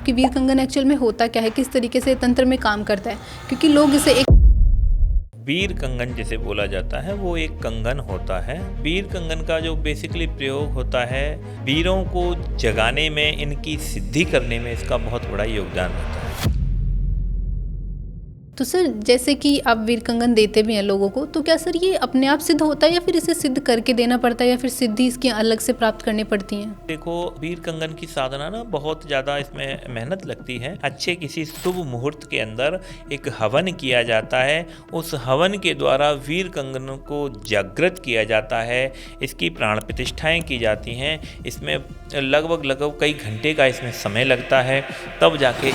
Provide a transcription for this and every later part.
कि वीर कंगन एक्चुअल में होता क्या है, किस तरीके से तंत्र में काम करता है, क्योंकि लोग इसे एक वीर कंगन जिसे बोला जाता है वो एक कंगन होता है। वीर कंगन का जो बेसिकली प्रयोग होता है, वीरों को जगाने में, इनकी सिद्धि करने में इसका बहुत बड़ा योगदान रहता है। तो सर जैसे कि आप वीर कंगन देते भी हैं लोगों को, तो क्या सर ये अपने आप सिद्ध होता है या फिर इसे सिद्ध करके देना पड़ता है या फिर सिद्धि इसकी अलग से प्राप्त करनी पड़ती है? देखो, वीर कंगन की साधना ना बहुत ज़्यादा इसमें मेहनत लगती है। अच्छे किसी शुभ मुहूर्त के अंदर एक हवन किया जाता है। उस हवन के द्वारा वीर कंगन को जागृत किया जाता है। इसकी प्राण प्रतिष्ठाएं की जाती हैं। इसमें लगभग कई घंटे का इसमें समय लगता है, तब जाके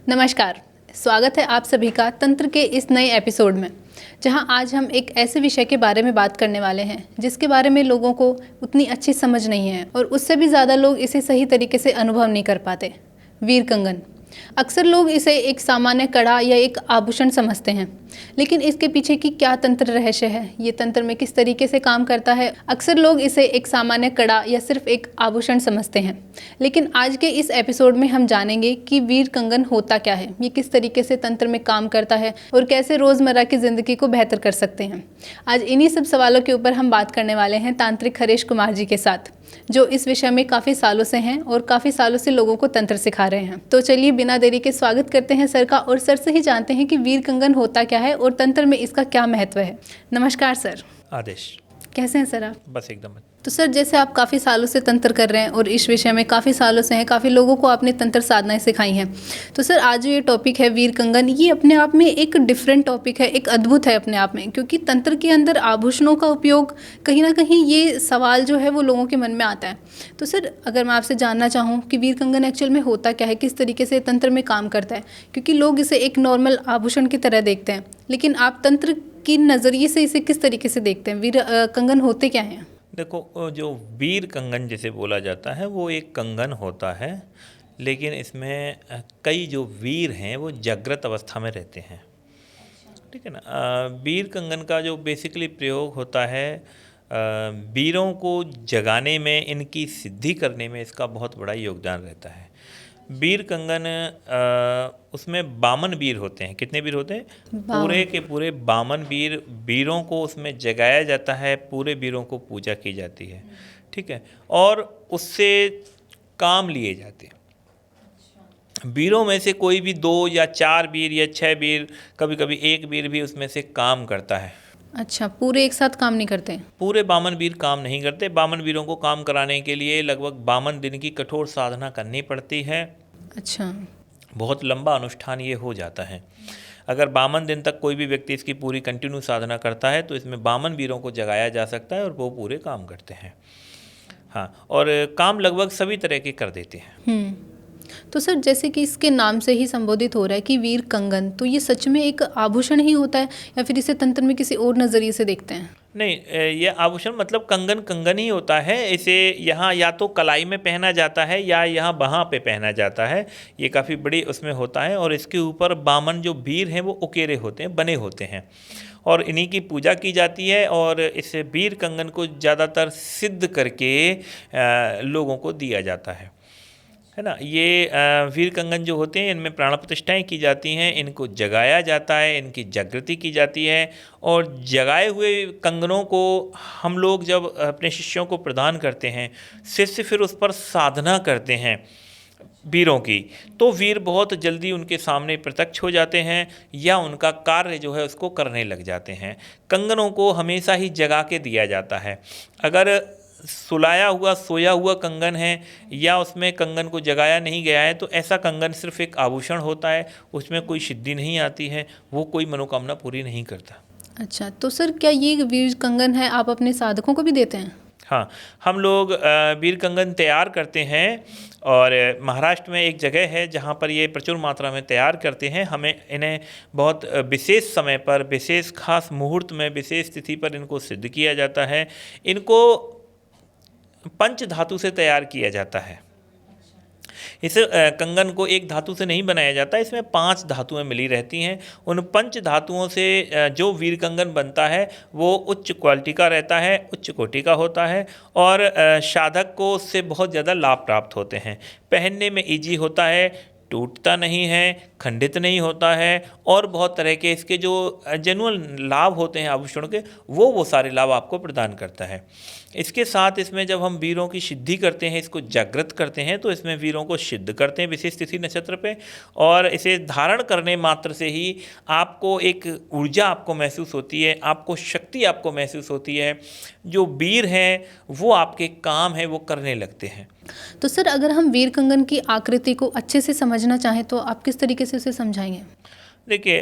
नमस्कार, स्वागत है आप सभी का तंत्र के इस नए एपिसोड में, जहां आज हम एक ऐसे विषय के बारे में बात करने वाले हैं जिसके बारे में लोगों को उतनी अच्छी समझ नहीं है और उससे भी ज़्यादा लोग इसे सही तरीके से अनुभव नहीं कर पाते। वीर कंगन अक्सर लोग इसे एक सामान्य कड़ा या एक आभूषण समझते हैं, लेकिन इसके पीछे की क्या तंत्र रहस्य है, ये तंत्र में किस तरीके से काम करता है। अक्सर लोग इसे एक सामान्य कड़ा या सिर्फ एक आभूषण समझते हैं, लेकिन आज के इस एपिसोड में हम जानेंगे कि वीर कंगन होता क्या है, ये किस तरीके से तंत्र में काम करता है और कैसे रोज़मर्रा की ज़िंदगी को बेहतर कर सकते हैं। आज इन्हीं सब सवालों के ऊपर हम बात करने वाले हैं तांत्रिक हरीश कुमार जी के साथ, जो इस विषय में काफ़ी सालों से हैं और काफ़ी सालों से लोगों को तंत्र सिखा रहे हैं। तो चलिए बिना देरी के स्वागत करते हैं सर का और सर से ही जानते हैं कि वीर कंगन होता क्या है और तंत्र में इसका क्या महत्व है। नमस्कार सर। आदेश। कैसे हैं सर आप? बस एकदम। तो सर जैसे आप काफ़ी सालों से तंत्र कर रहे हैं और इस विषय में काफ़ी सालों से हैं, काफ़ी लोगों को आपने तंत्र साधनाएं सिखाई हैं, तो सर आज जो ये टॉपिक है वीर कंगन, ये अपने आप में एक डिफरेंट टॉपिक है, एक अद्भुत है अपने आप में, क्योंकि तंत्र के अंदर आभूषणों का उपयोग कहीं ना कहीं ये सवाल जो है वो लोगों के मन में आता है। तो सर अगर मैं आपसे जानना चाहूँ कि वीर कंगन एक्चुअल में होता क्या है, किस तरीके से तंत्र में काम करता है, क्योंकि लोग इसे एक नॉर्मल आभूषण की तरह देखते हैं, लेकिन आप तंत्र की नज़रिए से इसे किस तरीके से देखते हैं, वीर कंगन होते क्या हैं? देखो, जो वीर कंगन जिसे बोला जाता है वो एक कंगन होता है, लेकिन इसमें कई जो वीर हैं वो जागृत अवस्था में रहते हैं। ठीक है ना। वीर कंगन का जो बेसिकली प्रयोग होता है, वीरों को जगाने में, इनकी सिद्धि करने में इसका बहुत बड़ा योगदान रहता है। वीर कंगन उसमें 52 वीर होते हैं। कितने वीर होते हैं? पूरे के पूरे 52 वीरों को उसमें जगाया जाता है, पूरे वीरों को पूजा की जाती है। ठीक है। और उससे काम लिए जाते हैं। वीरों में से कोई भी 2 या 4 वीर या 6 वीर, कभी कभी 1 वीर भी उसमें से काम करता है। अच्छा, पूरे एक साथ काम नहीं करते? पूरे 52 वीर काम नहीं करते। 52 वीरों को काम कराने के लिए लगभग 52 दिन की कठोर साधना करनी पड़ती है। अच्छा। बहुत लंबा अनुष्ठान ये हो जाता है। अगर 52 दिन तक कोई भी व्यक्ति इसकी पूरी कंटिन्यू साधना करता है तो इसमें 52 वीरों को जगाया जा सकता है और वो पूरे काम करते हैं। हाँ, और काम लगभग सभी तरह के कर देते हैं। तो सर जैसे कि इसके नाम से ही संबोधित हो रहा है कि वीर कंगन, तो ये सच में एक आभूषण ही होता है या फिर इसे तंत्र में किसी और नज़रिए से देखते हैं? नहीं, ये आभूषण मतलब कंगन कंगन ही होता है। इसे यहाँ या तो कलाई में पहना जाता है या यहाँ बाहाँ पे पहना जाता है। ये काफ़ी बड़ी उसमें होता है और इसके ऊपर 52 जो वीर हैं वो उकेरे होते हैं, बने होते हैं और इन्हीं की पूजा की जाती है। और इस वीर कंगन को ज़्यादातर सिद्ध करके लोगों को दिया जाता है ना। ये वीर कंगन जो होते हैं इनमें प्राण प्रतिष्ठाएँ की जाती हैं, इनको जगाया जाता है, इनकी जागृति की जाती है और जगाए हुए कंगनों को हम लोग जब अपने शिष्यों को प्रदान करते हैं, शिष्य फिर उस पर साधना करते हैं वीरों की, तो वीर बहुत जल्दी उनके सामने प्रत्यक्ष हो जाते हैं या उनका कार्य जो है उसको करने लग जाते हैं। कंगनों को हमेशा ही जगा के दिया जाता है। अगर सुलाया हुआ, सोया हुआ कंगन है या उसमें कंगन को जगाया नहीं गया है तो ऐसा कंगन सिर्फ एक आभूषण होता है, उसमें कोई सिद्धि नहीं आती है, वो कोई मनोकामना पूरी नहीं करता। अच्छा, तो सर क्या ये वीर कंगन है आप अपने साधकों को भी देते हैं? हाँ, हम लोग वीर कंगन तैयार करते हैं और महाराष्ट्र में एक जगह है जहाँ पर ये प्रचुर मात्रा में तैयार करते हैं। हमें इन्हें बहुत विशेष समय पर, विशेष खास मुहूर्त में, विशेष तिथि पर इनको सिद्ध किया जाता है। इनको पंच धातु से तैयार किया जाता है। इस कंगन को एक धातु से नहीं बनाया जाता, इसमें 5 धातुएं मिली रहती हैं। उन 5 धातुओं से जो वीर कंगन बनता है वो उच्च क्वालिटी का रहता है, उच्च कोटि का होता है और साधक को उससे बहुत ज़्यादा लाभ प्राप्त होते हैं। पहनने में ईजी होता है, टूटता नहीं है, खंडित नहीं होता है और बहुत तरह के इसके जो जेन्युइन लाभ होते हैं आभूषण के, वो सारे लाभ आपको प्रदान करता है। इसके साथ इसमें जब हम वीरों की सिद्धि करते हैं, इसको जागृत करते हैं, तो इसमें वीरों को सिद्ध करते हैं विशेष तिथि नक्षत्र पे, और इसे धारण करने मात्र से ही आपको एक ऊर्जा आपको महसूस होती है, आपको शक्ति आपको महसूस होती है। जो वीर हैं वो आपके काम है वो करने लगते हैं। तो सर, अगर हम वीर कंगन की आकृति को अच्छे से समझना चाहें तो आप किस तरीके से उसे समझाएंगे? देखिए,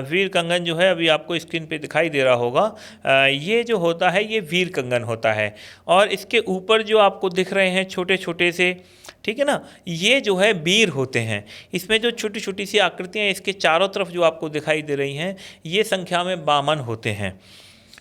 वीर कंगन जो है अभी आपको स्क्रीन पे दिखाई दे रहा होगा, ये जो होता है ये वीर कंगन होता है और इसके ऊपर जो आपको दिख रहे हैं छोटे छोटे से, ठीक है ना, ये जो है वीर होते हैं। इसमें जो छोटी छोटी सी आकृतियाँ इसके चारों तरफ जो आपको दिखाई दे रही हैं, ये संख्या में 52 होते हैं।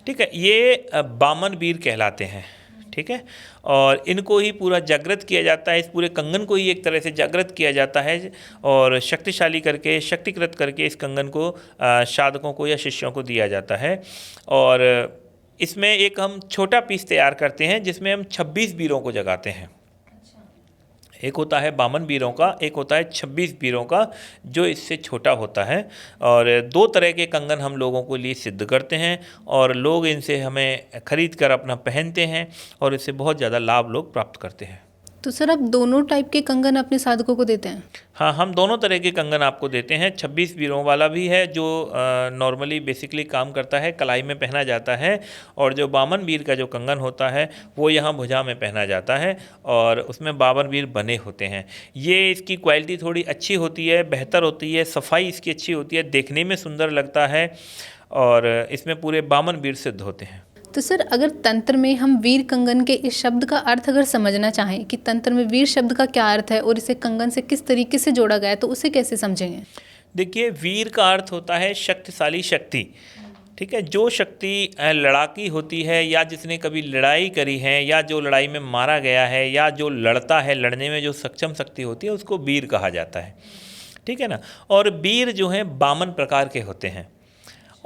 ठीक है, ये 52 वीर कहलाते हैं। ठीक है, और इनको ही पूरा जागृत किया जाता है, इस पूरे कंगन को ही एक तरह से जागृत किया जाता है और शक्तिशाली करके, शक्तिकृत करके इस कंगन को साधकों को या शिष्यों को दिया जाता है। और इसमें एक हम छोटा पीस तैयार करते हैं जिसमें हम 26 वीरों को जगाते हैं। एक होता है 52 वीरों का, एक होता है 26 वीरों का जो इससे छोटा होता है। और 2 तरह के कंगन हम लोगों को लिए सिद्ध करते हैं और लोग इनसे हमें खरीद कर अपना पहनते हैं और इससे बहुत ज़्यादा लाभ लोग प्राप्त करते हैं। तो सर, आप दोनों टाइप के कंगन अपने साधकों को देते हैं? हाँ, हम दोनों तरह के कंगन आपको देते हैं। 26 वीरों वाला भी है जो नॉर्मली बेसिकली काम करता है, कलाई में पहना जाता है, और जो 52 वीर का जो कंगन होता है वो यहाँ भुजा में पहना जाता है और उसमें 52 वीर बने होते हैं। ये इसकी क्वालिटी थोड़ी अच्छी होती है, बेहतर होती है, सफाई इसकी अच्छी होती है, देखने में सुंदर लगता है और इसमें पूरे 52 वीर सिद्ध होते हैं। तो सर, अगर तंत्र में हम वीर कंगन के इस शब्द का अर्थ अगर समझना चाहें कि तंत्र में वीर शब्द का क्या अर्थ है और इसे कंगन से किस तरीके से जोड़ा गया है, तो उसे कैसे समझेंगे? देखिए, वीर का अर्थ होता है शक्तिशाली शक्ति। ठीक है, जो शक्ति लड़ाकी होती है या जिसने कभी लड़ाई करी है या जो लड़ाई में मारा गया है या जो लड़ता है, लड़ने में जो सक्षम शक्ति होती है उसको वीर कहा जाता है। ठीक है ना, और वीर जो हैं 52 प्रकार के होते हैं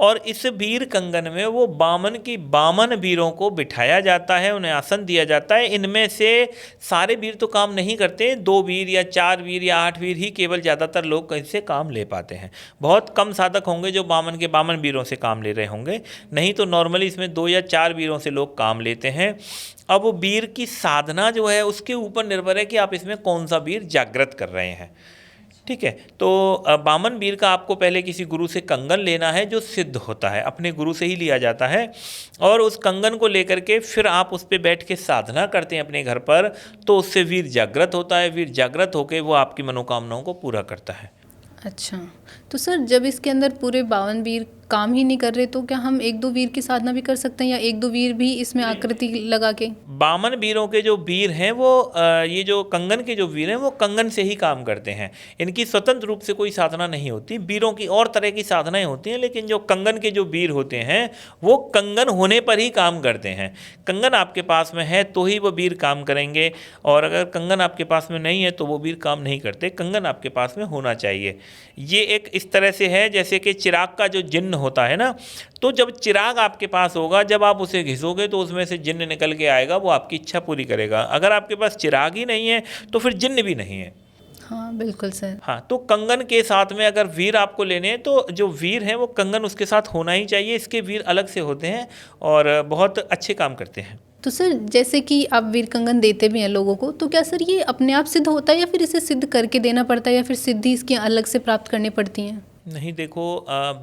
और इस वीर कंगन में वो 52 वीरों को बिठाया जाता है, उन्हें आसन दिया जाता है। इनमें से सारे वीर तो काम नहीं करते, 2 वीर या 4 वीर या 8 वीर ही केवल ज़्यादातर लोग कहीं से काम ले पाते हैं। बहुत कम साधक होंगे जो 52 के 52 वीरों से काम ले रहे होंगे, नहीं तो नॉर्मली इसमें 2 या 4 वीरों से लोग काम लेते हैं। अब वीर की साधना जो है उसके ऊपर निर्भर है कि आप इसमें कौन सा वीर जागृत कर रहे हैं। ठीक है, तो 52 वीर का आपको पहले किसी गुरु से कंगन लेना है जो सिद्ध होता है, अपने गुरु से ही लिया जाता है, और उस कंगन को लेकर के फिर आप उस पर बैठ के साधना करते हैं अपने घर पर, तो उससे वीर जागृत होता है। वीर जागृत होकर वो आपकी मनोकामनाओं को पूरा करता है। अच्छा, तो सर, जब इसके अंदर पूरे 52 वीर काम ही नहीं कर रहे तो क्या हम 1-2 वीर की साधना भी कर सकते हैं या 1-2 वीर भी इसमें आकृति लगा के? 52 वीरों के जो वीर हैं वो ये जो कंगन के जो वीर हैं वो कंगन से ही काम करते हैं। इनकी स्वतंत्र रूप से कोई साधना नहीं होती। वीरों की और तरह की साधनाएं होती हैं, लेकिन जो कंगन के जो वीर होते हैं वो कंगन होने पर ही काम करते हैं। कंगन आपके पास में है तो ही वो वीर काम करेंगे, और अगर कंगन आपके पास में नहीं है तो वो वीर काम नहीं करते। कंगन आपके पास में होना चाहिए। ये एक इस तरह से है जैसे कि चिराग का जो जिन्न होता है ना, तो जब चिराग आपके पास होगा, जब आप उसे घिसोगे तो उसमें से जिन्न निकल के आएगा, वो आपकी इच्छा पूरी करेगा। अगर आपके पास चिराग ही नहीं है तो फिर जिन्न भी नहीं है। हाँ, बिल्कुल सर। हाँ, तो कंगन के साथ में अगर वीर आपको लेने हैं तो जो वीर हैं वो कंगन उसके साथ होना ही चाहिए। इसके वीर अलग से होते हैं और बहुत अच्छे काम करते हैं। तो सर, जैसे कि आप वीर कंगन देते भी हैं लोगों को, तो क्या सर ये अपने आप सिद्ध होता है या फिर इसे सिद्ध करके देना पड़ता है या फिर सिद्धि इसकी अलग से प्राप्त करनी पड़ती है? नहीं, देखो,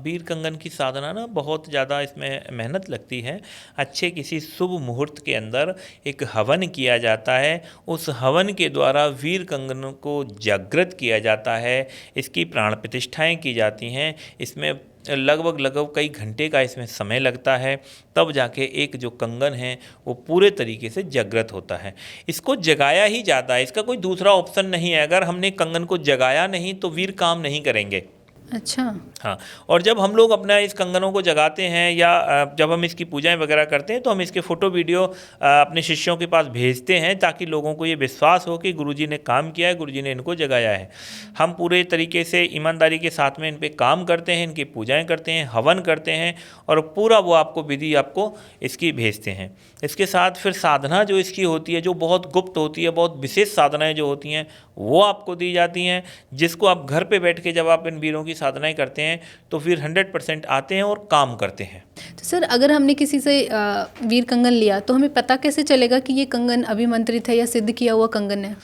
वीर कंगन की साधना ना बहुत ज़्यादा इसमें मेहनत लगती है। अच्छे किसी शुभ मुहूर्त के अंदर एक हवन किया जाता है, उस हवन के द्वारा वीर कंगन को जागृत किया जाता है, इसकी प्राण प्रतिष्ठाएँ की जाती हैं। इसमें लगभग कई घंटे का इसमें समय लगता है, तब जाके एक जो कंगन है वो पूरे तरीके से जागृत होता है। इसको जगाया ही जाता है, इसका कोई दूसरा ऑप्शन नहीं है। अगर हमने कंगन को जगाया नहीं तो वीर काम नहीं करेंगे। अच्छा। हाँ, और जब हम लोग अपना इस कंगनों को जगाते हैं या जब हम इसकी पूजाएं वगैरह करते हैं तो हम इसके फ़ोटो वीडियो अपने शिष्यों के पास भेजते हैं ताकि लोगों को ये विश्वास हो कि गुरुजी ने काम किया है, गुरुजी ने इनको जगाया है। हम पूरे तरीके से ईमानदारी के साथ में इन पे काम करते हैं, इनकी पूजाएं करते हैं, हवन करते हैं और पूरा वो आपको विधि आपको इसकी भेजते हैं। इसके साथ फिर साधना जो इसकी होती है, जो बहुत गुप्त होती है, बहुत विशेष साधनाएँ जो होती हैं वो आपको दी जाती हैं, जिसको आप घर पे बैठ के जब आप इन वीरों की साधनाएं करते हैं तो फिर 100% आते हैं और काम करते हैं। तो सर, अगर हमने किसी से वीर कंगन लिया तो हमें पता कैसे चलेगा कि ये कंगन अभिमंत्रित है या सिद्ध किया हुआ कंगन है?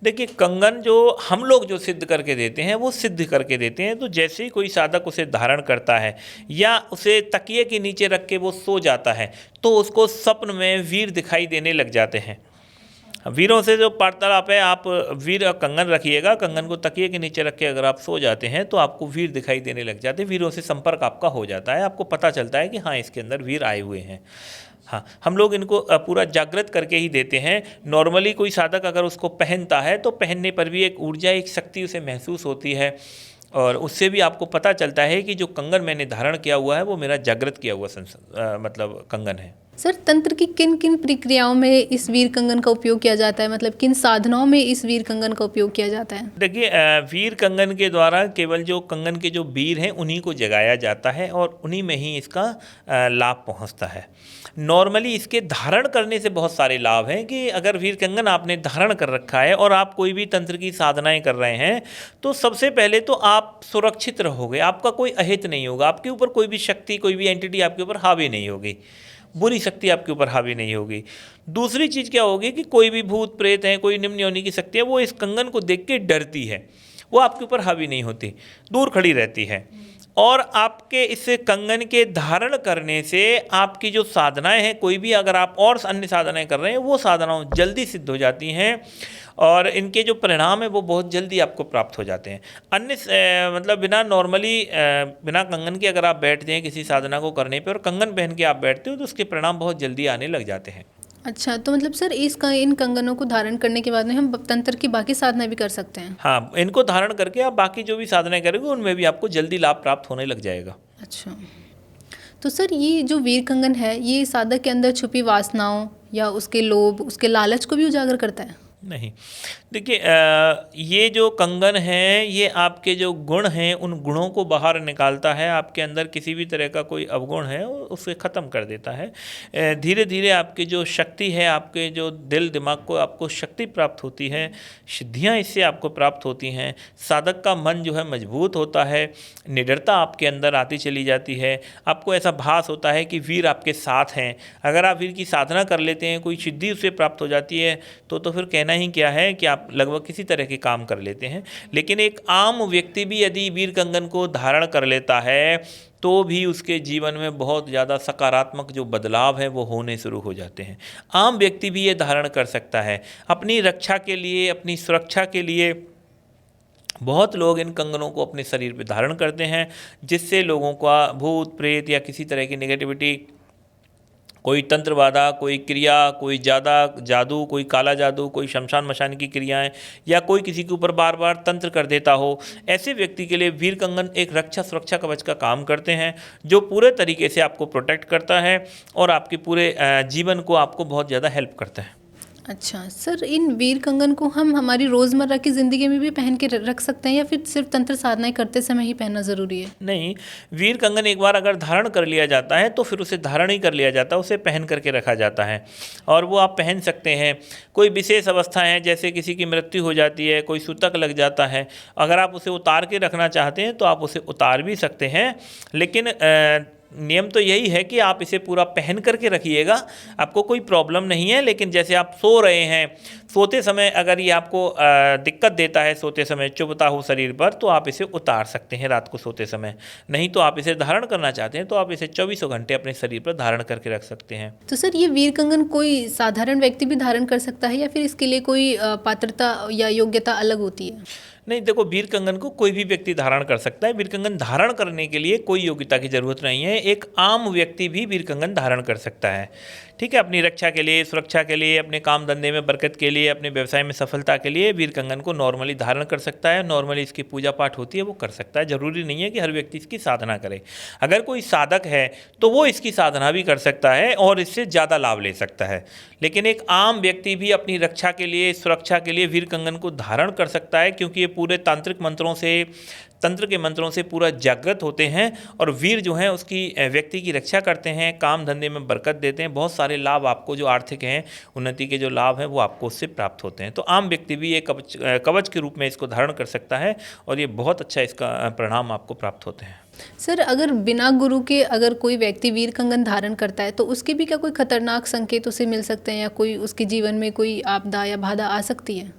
देखिए, कंगन जो हम लोग जो सिद्ध करके देते हैं वो सिद्ध करके देते हैं। तो जैसे ही कोई साधक उसे धारण करता है या उसे तकिए के नीचे रख के वो सो जाता है तो उसको स्वप्न में वीर दिखाई देने लग जाते हैं। वीरों से जो वार्तालाप है, आप वीर कंगन रखिएगा, कंगन को तकिए के नीचे रख के अगर आप सो जाते हैं तो आपको वीर दिखाई देने लग जाते हैं। वीरों से संपर्क आपका हो जाता है, आपको पता चलता है कि हाँ, इसके अंदर वीर आए हुए हैं। हाँ, हम लोग इनको पूरा जागृत करके ही देते हैं। नॉर्मली कोई साधक अगर उसको पहनता है तो पहनने पर भी एक ऊर्जा, एक शक्ति उसे महसूस होती है और उससे भी आपको पता चलता है कि जो कंगन मैंने धारण किया हुआ है वो मेरा जागृत किया हुआ मतलब कंगन है। सर, तंत्र की किन किन प्रक्रियाओं में इस वीर कंगन का उपयोग किया जाता है, मतलब किन साधनाओं में इस वीर कंगन का उपयोग किया जाता है? देखिए, वीर कंगन के द्वारा केवल जो कंगन के जो वीर हैं उन्हीं को जगाया जाता है और उन्हीं में ही इसका लाभ पहुंचता है। नॉर्मली इसके धारण करने से बहुत सारे लाभ हैं कि अगर वीर कंगन आपने धारण कर रखा है और आप कोई भी तंत्र की साधनाएं कर रहे हैं तो सबसे पहले तो आप सुरक्षित रहोगे, आपका कोई अहित नहीं होगा, आपके ऊपर कोई भी शक्ति, कोई भी एंटिटी आपके ऊपर हावी नहीं होगी, बुरी शक्ति आपके ऊपर हावी नहीं होगी। दूसरी चीज़ क्या होगी कि कोई भी भूत प्रेत है, कोई निम्न योनि की शक्ति है, वो इस कंगन को देख के डरती है, वो आपके ऊपर हावी नहीं होती, दूर खड़ी रहती है। और आपके इस कंगन के धारण करने से आपकी जो साधनाएं हैं, कोई भी अगर आप और अन्य साधनाएं कर रहे हैं वो साधनाएं जल्दी सिद्ध हो जाती हैं और इनके जो परिणाम है वो बहुत जल्दी आपको प्राप्त हो जाते हैं। अन्य मतलब बिना नॉर्मली बिना कंगन के अगर आप बैठते हैं किसी साधना को करने पे और कंगन पहन के आप बैठते हो तो उसके परिणाम बहुत जल्दी आने लग जाते हैं। अच्छा, तो मतलब सर, इन कंगनों को धारण करने के बाद में हम तंत्र की बाकी साधना भी कर सकते हैं? हाँ, इनको धारण करके आप बाकी जो भी साधनाएं करेंगे उनमें भी आपको जल्दी लाभ प्राप्त होने लग जाएगा। अच्छा, तो सर, ये जो वीर कंगन है ये साधक के अंदर छुपी वासनाओं या उसके लोभ, उसके लालच को भी उजागर करता है? नहीं, देखिए, ये जो कंगन है ये आपके जो गुण हैं उन गुणों को बाहर निकालता है। आपके अंदर किसी भी तरह का कोई अवगुण है उसे ख़त्म कर देता है। धीरे धीरे आपकी जो शक्ति है, आपके जो दिल दिमाग को आपको शक्ति प्राप्त होती है, सिद्धियाँ इससे आपको प्राप्त होती हैं। साधक का मन जो है मजबूत होता है, निडरता आपके अंदर आती चली जाती है। आपको ऐसा भास होता है कि वीर आपके साथ हैं। अगर आप वीर की साधना कर लेते हैं, कोई सिद्धि उससे प्राप्त हो जाती है तो फिर कहना ही क्या है कि आप लगभग किसी तरह के काम कर लेते हैं। लेकिन एक आम व्यक्ति भी यदि वीर कंगन को धारण कर लेता है तो भी उसके जीवन में बहुत ज़्यादा सकारात्मक जो बदलाव है वो होने शुरू हो जाते हैं। आम व्यक्ति भी ये धारण कर सकता है अपनी रक्षा के लिए, अपनी सुरक्षा के लिए। बहुत लोग इन कंगनों को अपने शरीर पर धारण करते हैं जिससे लोगों का भूत प्रेत या किसी तरह की नेगेटिविटी, कोई तंत्र बाधा, कोई क्रिया, कोई जादू, कोई काला जादू, कोई शमशान मशान की क्रियाएं या कोई किसी के ऊपर बार बार तंत्र कर देता हो, ऐसे व्यक्ति के लिए वीर कंगन एक रक्षा सुरक्षा कवच का काम करते हैं जो पूरे तरीके से आपको प्रोटेक्ट करता है और आपके पूरे जीवन को आपको बहुत ज़्यादा हेल्प करता है। अच्छा सर, इन वीर कंगन को हम हमारी रोज़मर्रा की ज़िंदगी में भी पहन के रख सकते हैं या फिर सिर्फ तंत्र साधनाएं करते समय ही पहनना ज़रूरी है? नहीं, वीर कंगन एक बार अगर धारण कर लिया जाता है तो फिर उसे धारण ही कर लिया जाता है, उसे पहन करके रखा जाता है और वो आप पहन सकते हैं। कोई विशेष अवस्था है, जैसे किसी की मृत्यु हो जाती है, कोई सूतक लग जाता है, अगर आप उसे उतार के रखना चाहते हैं तो आप उसे उतार भी सकते हैं। लेकिन नियम तो यही है कि आप इसे पूरा पहन करके रखिएगा, आपको कोई प्रॉब्लम नहीं है। लेकिन जैसे आप सो रहे हैं, सोते समय अगर ये आपको दिक्कत देता है, सोते समय चुभता हो शरीर पर, तो आप इसे उतार सकते हैं रात को सोते समय। नहीं तो आप इसे धारण करना चाहते हैं तो आप इसे 24 घंटे अपने शरीर पर धारण करके रख सकते हैं। तो सर, ये वीर कंगन कोई साधारण व्यक्ति भी धारण कर सकता है या फिर इसके लिए कोई पात्रता या योग्यता अलग होती है? नहीं, देखो, वीर कंगन को कोई भी व्यक्ति धारण कर सकता है। वीर कंगन धारण करने के लिए कोई योग्यता की ज़रूरत नहीं है, एक आम व्यक्ति भी वीर कंगन धारण कर सकता है। ठीक है, अपनी रक्षा के लिए, सुरक्षा के लिए, अपने काम धंधे में बरकत के लिए, अपने व्यवसाय में सफलता के लिए वीर कंगन को नॉर्मली धारण कर सकता है। नॉर्मली इसकी पूजा पाठ होती है वो कर सकता है, ज़रूरी नहीं है कि हर व्यक्ति इसकी साधना करे। अगर कोई साधक है तो वो इसकी साधना भी कर सकता है और इससे ज़्यादा लाभ ले सकता है। लेकिन एक आम व्यक्ति भी अपनी रक्षा के लिए, सुरक्षा के लिए वीर कंगन को धारण कर सकता है, क्योंकि ये पूरे तांत्रिक मंत्रों से, तंत्र के मंत्रों से पूरा जागृत होते हैं और वीर जो हैं उसकी व्यक्ति की रक्षा करते हैं, काम धंधे में बरकत देते हैं। बहुत सारे लाभ आपको जो आर्थिक हैं, उन्नति के जो लाभ हैं वो आपको उससे प्राप्त होते हैं। तो आम व्यक्ति भी ये कवच के रूप में इसको धारण कर सकता है और ये बहुत अच्छा इसका परिणाम आपको प्राप्त होते हैं। सर, अगर बिना गुरु के अगर कोई व्यक्ति वीर कंगन धारण करता है तो उसके भी क्या कोई खतरनाक संकेत उसे मिल सकते हैं, या कोई उसके जीवन में कोई आपदा या बाधा आ सकती है?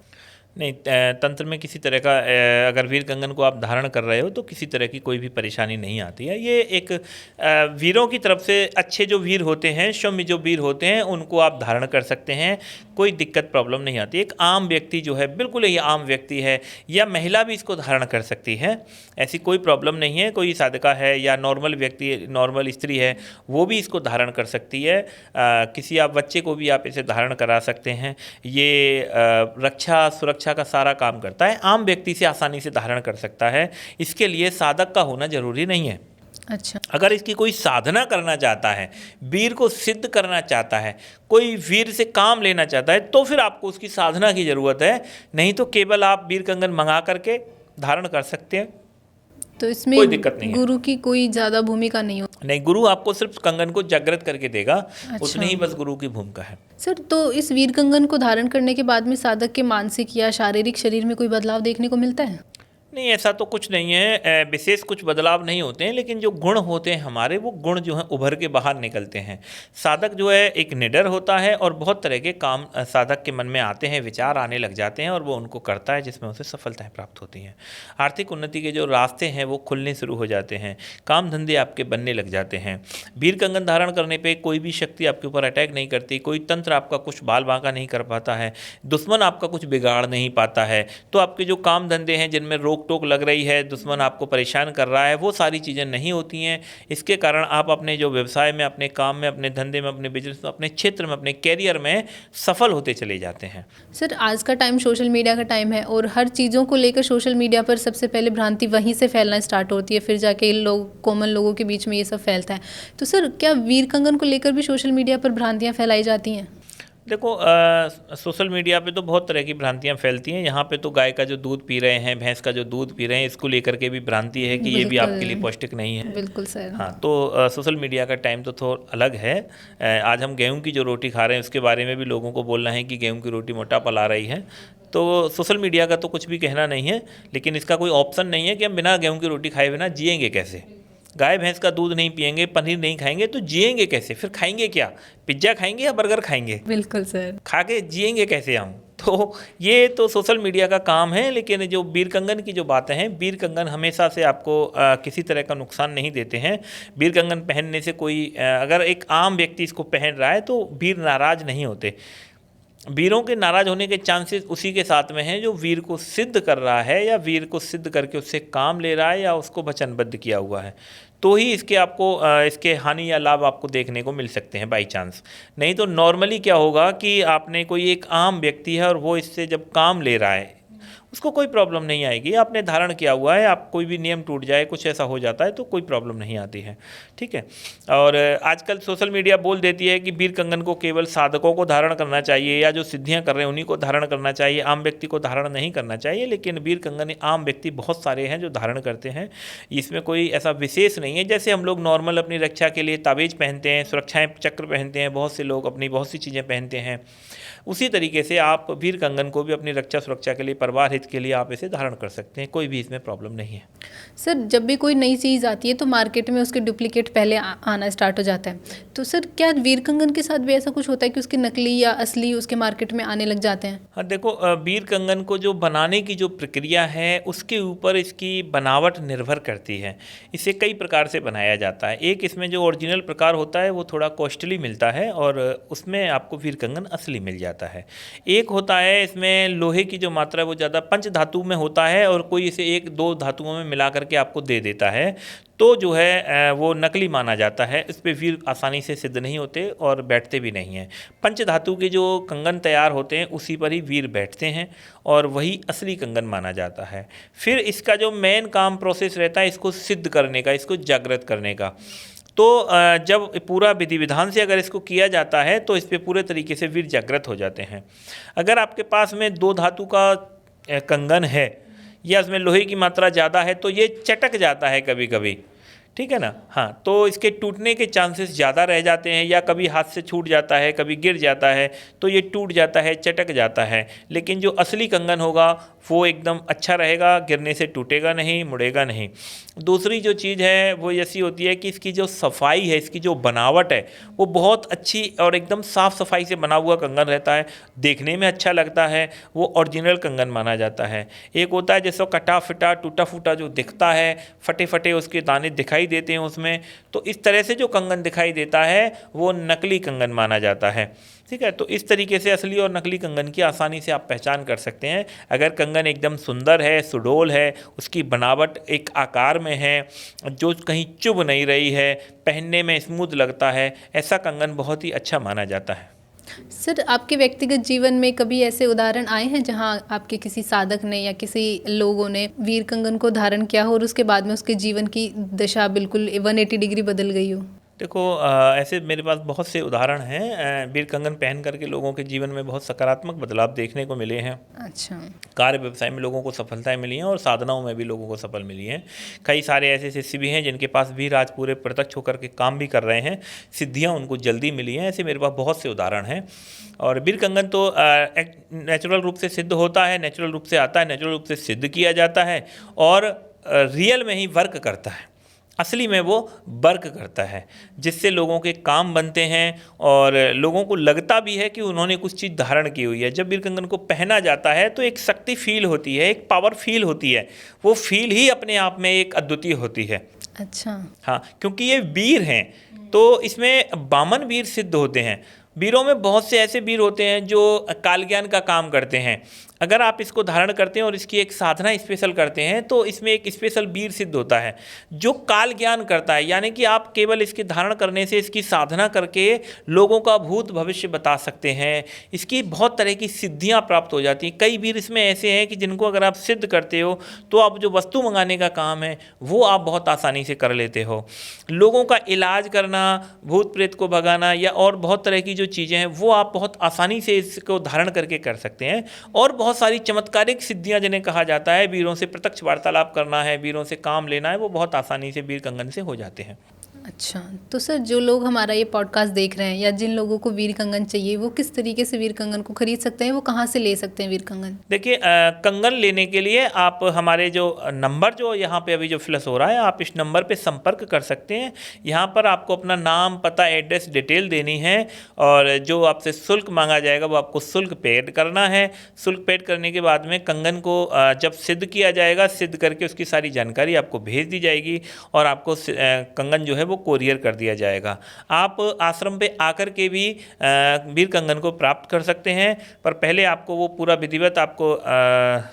नहीं, तंत्र में किसी तरह का अगर वीर कंगन को आप धारण कर रहे हो तो किसी तरह की कोई भी परेशानी नहीं आती है। ये एक वीरों की तरफ से अच्छे जो वीर होते हैं, सौम्य जो वीर होते हैं, उनको आप धारण कर सकते हैं, कोई दिक्कत प्रॉब्लम नहीं आती। एक आम व्यक्ति जो है, बिल्कुल ही आम व्यक्ति है या महिला भी इसको धारण कर सकती है, ऐसी कोई प्रॉब्लम नहीं है। कोई साधका है या नॉर्मल व्यक्ति, नॉर्मल स्त्री है, वो भी इसको धारण कर सकती है। किसी आप बच्चे को भी आप इसे धारण करा सकते हैं। ये रक्षा सुरक्षा का सारा काम करता है, आम व्यक्ति से आसानी से धारण कर सकता है। इसके लिए साधक का होना जरूरी नहीं है। अच्छा, अगर इसकी कोई साधना करना चाहता है, वीर को सिद्ध करना चाहता है, कोई वीर से काम लेना चाहता है, तो फिर आपको उसकी साधना की ज़रूरत है। नहीं तो केवल आप वीर कंगन मंगा करके धारण कर सकते हैं, तो इसमें कोई दिक्कत नहीं है। गुरु की कोई ज़्यादा भूमिका नहीं हो? नहीं, गुरु आपको सिर्फ कंगन को जागृत करके देगा। अच्छा। उतनी ही बस गुरु की भूमिका है। सर, तो इस वीर कंगन को धारण करने के बाद में साधक के मानसिक या शारीरिक शरीर में कोई बदलाव देखने को मिलता है? नहीं, ऐसा तो कुछ नहीं है, विशेष कुछ बदलाव नहीं होते हैं, लेकिन जो गुण होते हैं हमारे, वो गुण जो हैं उभर के बाहर निकलते हैं। साधक जो है एक निडर होता है और बहुत तरह के काम साधक के मन में आते हैं, विचार आने लग जाते हैं और वो उनको करता है, जिसमें उसे सफलताएं प्राप्त होती हैं। आर्थिक उन्नति के जो रास्ते हैं वो खुलने शुरू हो जाते हैं, काम धंधे आपके बनने लग जाते हैं। वीर कंगन धारण करने पर कोई भी शक्ति आपके ऊपर अटैक नहीं करती, कोई तंत्र आपका कुछ बाल बांका नहीं कर पाता है, दुश्मन आपका कुछ बिगाड़ नहीं पाता है। तो आपके जो काम धंधे हैं जिनमें रोक टोक लग रही है, दुश्मन आपको परेशान कर रहा है, वो सारी चीज़ें नहीं होती हैं। इसके कारण आप अपने जो व्यवसाय में, अपने काम में, अपने धंधे में, अपने बिजनेस में, अपने क्षेत्र में, अपने कैरियर में सफल होते चले जाते हैं। सर, आज का टाइम सोशल मीडिया का टाइम है और हर चीज़ों को लेकर सोशल मीडिया पर सबसे पहले भ्रांति वहीं से फैलना स्टार्ट होती है, फिर जाके लोग, कॉमन लोगों के बीच में ये सब फैलता है। तो सर, क्या वीर कंगन को लेकर भी सोशल मीडिया पर भ्रांतियाँ फैलाई जाती हैं? देखो, सोशल मीडिया पे तो बहुत तरह की भ्रांतियां फैलती हैं। यहाँ पे तो गाय का जो दूध पी रहे हैं, भैंस का जो दूध पी रहे हैं, इसको लेकर के भी भ्रांति है कि ये भी आपके लिए पौष्टिक नहीं है। बिल्कुल सर। हाँ, तो सोशल मीडिया का टाइम तो थोड़ा अलग है। आज हम गेहूं की जो रोटी खा रहे हैं उसके बारे में भी लोगों को बोलना है कि गेहूं की रोटी मोटापा ला रही है। तो सोशल मीडिया का तो कुछ भी कहना नहीं है, लेकिन इसका कोई ऑप्शन नहीं है कि हम बिना गेहूं की रोटी खाए बिना जिएंगे कैसे। गाय भैंस का दूध नहीं पिएंगे, पनीर नहीं खाएंगे तो जिएंगे कैसे? फिर खाएंगे क्या? पिज्ज़ा खाएंगे या बर्गर खाएंगे? बिल्कुल सर। खा के जिएंगे कैसे हम? तो ये तो सोशल मीडिया का काम है। लेकिन जो वीर कंगन की जो बातें हैं, वीर कंगन हमेशा से आपको किसी तरह का नुकसान नहीं देते हैं। वीर कंगन पहनने से कोई अगर एक आम व्यक्ति इसको पहन रहा है तो वीर नाराज़ नहीं होते। वीरों के नाराज़ होने के चांसेस उसी के साथ में हैं जो वीर को सिद्ध कर रहा है या वीर को सिद्ध करके उससे काम ले रहा है या उसको वचनबद्ध किया हुआ है, तो ही इसके आपको इसके हानि या लाभ आपको देखने को मिल सकते हैं बाई चांस। नहीं तो नॉर्मली क्या होगा कि आपने कोई एक आम व्यक्ति है और वो इससे जब काम ले रहा है उसको कोई प्रॉब्लम नहीं आएगी। आपने धारण किया हुआ है, आप कोई भी नियम टूट जाए, कुछ ऐसा हो जाता है तो कोई प्रॉब्लम नहीं आती है। ठीक है। और आजकल सोशल मीडिया बोल देती है कि वीर कंगन को केवल साधकों को धारण करना चाहिए या जो सिद्धियां कर रहे हैं उन्हीं को धारण करना चाहिए, आम व्यक्ति को धारण नहीं करना चाहिए। लेकिन वीर कंगन आम व्यक्ति बहुत सारे हैं जो धारण करते हैं, इसमें कोई ऐसा विशेष नहीं है। जैसे हम लोग नॉर्मल अपनी रक्षा के लिए ताबीज़ पहनते हैं, सुरक्षाएँ चक्र पहनते हैं, बहुत से लोग अपनी बहुत सी चीज़ें पहनते हैं, उसी तरीके से आप वीर कंगन को भी अपनी रक्षा सुरक्षा के लिए, परिवार हित के लिए आप इसे धारण कर सकते हैं। कोई भी इसमें प्रॉब्लम नहीं है। सर, जब भी कोई नई चीज़ आती है तो मार्केट में उसके डुप्लीकेट पहले आना स्टार्ट हो जाता है, तो सर क्या वीर कंगन के साथ भी ऐसा कुछ होता है कि उसके नकली या असली उसके मार्केट में आने लग जाते हैं? हाँ, देखो, वीर कंगन को जो बनाने की जो प्रक्रिया है उसके ऊपर इसकी बनावट निर्भर करती है। इसे कई प्रकार से बनाया जाता है। एक इसमें जो ओरिजिनल प्रकार होता है वो थोड़ा कॉस्टली मिलता है और उसमें आपको वीर कंगन असली मिल जाता है। जाता है। एक होता है इसमें लोहे की जो मात्रा है वो ज़्यादा पंच धातु में होता है और कोई इसे एक दो धातुओं में मिला करके आपको दे देता है, तो जो है वो नकली माना जाता है। इस पे वीर आसानी से सिद्ध नहीं होते और बैठते भी नहीं हैं। पंच धातु के जो कंगन तैयार होते हैं उसी पर ही वीर बैठते हैं और वही असली कंगन माना जाता है। फिर इसका जो मेन काम प्रोसेस रहता है इसको सिद्ध करने का, इसको जागृत करने का। तो जब पूरा विधि विधान से अगर इसको किया जाता है तो इस पे पूरे तरीके से वीर जागृत हो जाते हैं। अगर आपके पास में दो धातु का कंगन है या उसमें लोहे की मात्रा ज़्यादा है तो ये चटक जाता है कभी कभी, ठीक है ना। हाँ, तो इसके टूटने के चांसेस ज़्यादा रह जाते हैं, या कभी हाथ से छूट जाता है, कभी गिर जाता है तो ये टूट जाता है, चटक जाता है। लेकिन जो असली कंगन होगा वो एकदम अच्छा रहेगा, गिरने से टूटेगा नहीं, मुड़ेगा नहीं। दूसरी जो चीज़ है वो ऐसी होती है कि इसकी जो सफाई है, इसकी जो बनावट है वो बहुत अच्छी और एकदम साफ़ सफाई से बना हुआ कंगन रहता है, देखने में अच्छा लगता है, वो ओरिजिनल कंगन माना जाता है। एक होता है जैसे कटा फिटा टूटा फूटा जो दिखता है, फटे फटे उसके दाने दिखाई देते हैं उसमें, तो इस तरह से जो कंगन दिखाई देता है वो नकली कंगन माना जाता है, ठीक है। तो इस तरीके से असली और नकली कंगन की आसानी से आप पहचान कर सकते हैं। अगर कंगन एकदम सुंदर है, सुडोल है, उसकी बनावट एक आकार में है, जो कहीं चुभ नहीं रही है, पहनने में स्मूथ लगता है, ऐसा कंगन बहुत ही अच्छा माना जाता है। सर, आपके व्यक्तिगत जीवन में कभी ऐसे उदाहरण आए हैं जहां आपके किसी साधक ने या किसी लोगों ने वीर कंगन को धारण किया हो और उसके बाद में उसके जीवन की दशा बिल्कुल 180 डिग्री बदल गई हो? देखो, ऐसे मेरे पास बहुत से उदाहरण हैं। वीर कंगन पहन करके लोगों के जीवन में बहुत सकारात्मक बदलाव देखने को मिले हैं। अच्छा। कार्य व्यवसाय में लोगों को सफलताएं मिली हैं और साधनाओं में भी लोगों को सफल मिली हैं। कई सारे ऐसे शिष्य भी हैं जिनके पास वीर आज पूरे प्रत्यक्ष होकर के काम भी कर रहे हैं, सिद्धियां उनको जल्दी मिली हैं। ऐसे मेरे पास बहुत से उदाहरण हैं। और वीर कंगन तो नेचुरल रूप से सिद्ध होता है, नेचुरल रूप से आता है, नेचुरल रूप से सिद्ध किया जाता है और रियल में ही वर्क करता है, असली में वो वर्क करता है, जिससे लोगों के काम बनते हैं और लोगों को लगता भी है कि उन्होंने कुछ चीज़ धारण की हुई है। जब वीर कंगन को पहना जाता है तो एक शक्ति फील होती है, एक पावर फील होती है। वो फील ही अपने आप में एक अद्वितीय होती है। अच्छा। हाँ, क्योंकि ये वीर हैं तो इसमें वामन वीर सिद्ध होते हैं। वीरों में बहुत से ऐसे वीर होते हैं जो काल ज्ञान का काम करते हैं। अगर आप इसको धारण करते हैं और इसकी एक साधना स्पेशल करते हैं तो इसमें एक स्पेशल वीर सिद्ध होता है जो काल ज्ञान करता है। यानी कि आप केवल इसके धारण करने से, इसकी साधना करके लोगों का भूत भविष्य बता सकते हैं। इसकी बहुत तरह की सिद्धियां प्राप्त हो जाती हैं। कई वीर इसमें ऐसे हैं कि जिनको अगर आप सिद्ध करते हो तो आप जो वस्तु मंगाने का काम है वो आप बहुत आसानी से कर लेते हो। लोगों का इलाज करना, भूत प्रेत को भगाना या और बहुत तरह की जो चीज़ें हैं वो आप बहुत आसानी से इसको धारण करके कर सकते हैं। और बहुत सारी चमत्कारिक सिद्धियां जिन्हें कहा जाता है, वीरों से प्रत्यक्ष वार्तालाप करना है, वीरों से काम लेना है, वो बहुत आसानी से वीर कंगन से हो जाते हैं। अच्छा, तो सर जो लोग हमारा ये पॉडकास्ट देख रहे हैं या जिन लोगों को वीर कंगन चाहिए वो किस तरीके से वीर कंगन को खरीद सकते हैं, वो कहाँ से ले सकते हैं वीर कंगन? देखिए, कंगन लेने के लिए आप हमारे जो नंबर जो यहाँ पे अभी जो फ्लैश हो रहा है, आप इस नंबर पे संपर्क कर सकते हैं। यहाँ पर आपको अपना नाम, पता, एड्रेस, डिटेल देनी है और जो आपसे शुल्क मांगा जाएगा वो आपको शुल्क पेड करना है। शुल्क पेड करने के बाद में कंगन को जब सिद्ध किया जाएगा, सिद्ध करके उसकी सारी जानकारी आपको भेज दी जाएगी और आपको कंगन जो है वो कोरियर कर दिया जाएगा। आप आश्रम पे आकर के भी वीर कंगन को प्राप्त कर सकते हैं, पर पहले आपको वो पूरा विधिवत आपको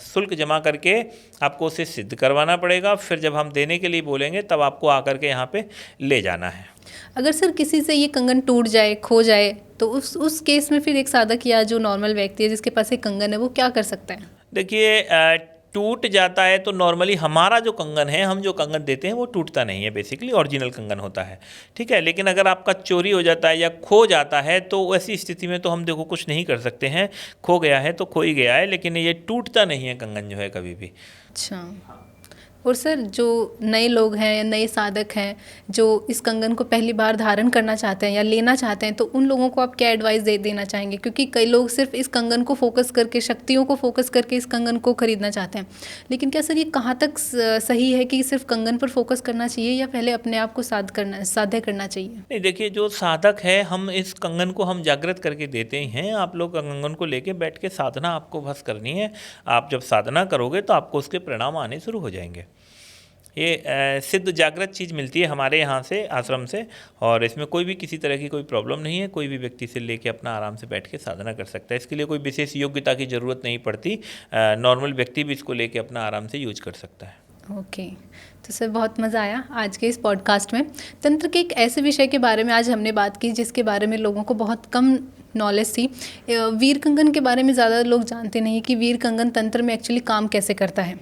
शुल्क जमा करके आपको उसे सिद्ध करवाना पड़ेगा। फिर जब हम देने के लिए बोलेंगे तब आपको आकर के यहाँ पे ले जाना है। अगर सर किसी से ये कंगन टूट जाए, खो जाए, तो उस केस में फिर एक साधक या जो नॉर्मल व्यक्ति है जिसके पास एक कंगन है वो क्या कर सकता है? देखिए, टूट जाता है तो नॉर्मली हमारा जो कंगन है, हम जो कंगन देते हैं वो टूटता नहीं है, बेसिकली ओरिजिनल कंगन होता है, ठीक है। लेकिन अगर आपका चोरी हो जाता है या खो जाता है तो ऐसी स्थिति में तो हम देखो कुछ नहीं कर सकते हैं। खो गया है तो खो ही गया है, लेकिन ये टूटता नहीं है कंगन जो है कभी भी। अच्छा। और सर जो नए लोग हैं या नए साधक हैं जो इस कंगन को पहली बार धारण करना चाहते हैं या लेना चाहते हैं, तो उन लोगों को आप क्या एडवाइस देना चाहेंगे? क्योंकि कई लोग सिर्फ इस कंगन को फोकस करके, शक्तियों को फोकस करके इस कंगन को खरीदना चाहते हैं, लेकिन क्या सर ये कहाँ तक सही है कि सिर्फ कंगन पर फोकस करना चाहिए या पहले अपने आप को साध्य करना चाहिए? नहीं, देखिए, जो साधक है, हम इस कंगन को हम जागृत करके देते ही हैं। आप लोग कंगन को लेके बैठ के साधना आपको बस करनी है। आप जब साधना करोगे तो आपको उसके परिणाम आने शुरू हो जाएंगे। ये सिद्ध जागृत चीज़ मिलती है हमारे यहाँ से, आश्रम से, और इसमें कोई भी किसी तरह की कोई प्रॉब्लम नहीं है। कोई भी व्यक्ति से लेके अपना आराम से बैठ के साधना कर सकता है। इसके लिए कोई विशेष योग्यता की ज़रूरत नहीं पड़ती। नॉर्मल व्यक्ति भी इसको लेके अपना आराम से यूज कर सकता है। ओके, तो सर बहुत मज़ा आया आज के इस पॉडकास्ट में। तंत्र के एक ऐसे विषय के बारे में आज हमने बात की जिसके बारे में लोगों को बहुत कम नॉलेज थी। वीर कंगन के बारे में ज़्यादा लोग जानते नहीं कि वीर कंगन तंत्र में एक्चुअली काम कैसे करता है।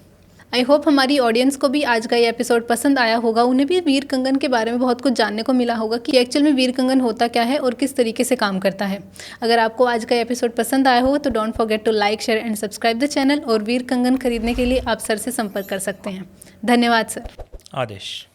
आई होप हमारी ऑडियंस को भी आज का ये एपिसोड पसंद आया होगा। उन्हें भी वीर कंगन के बारे में बहुत कुछ जानने को मिला होगा कि एक्चुअल में वीर कंगन होता क्या है और किस तरीके से काम करता है। अगर आपको आज का एपिसोड पसंद आया हो तो don't forget to like, share and subscribe the channel. और वीर कंगन खरीदने के लिए आप सर से संपर्क कर सकते हैं। धन्यवाद सर। आदेश।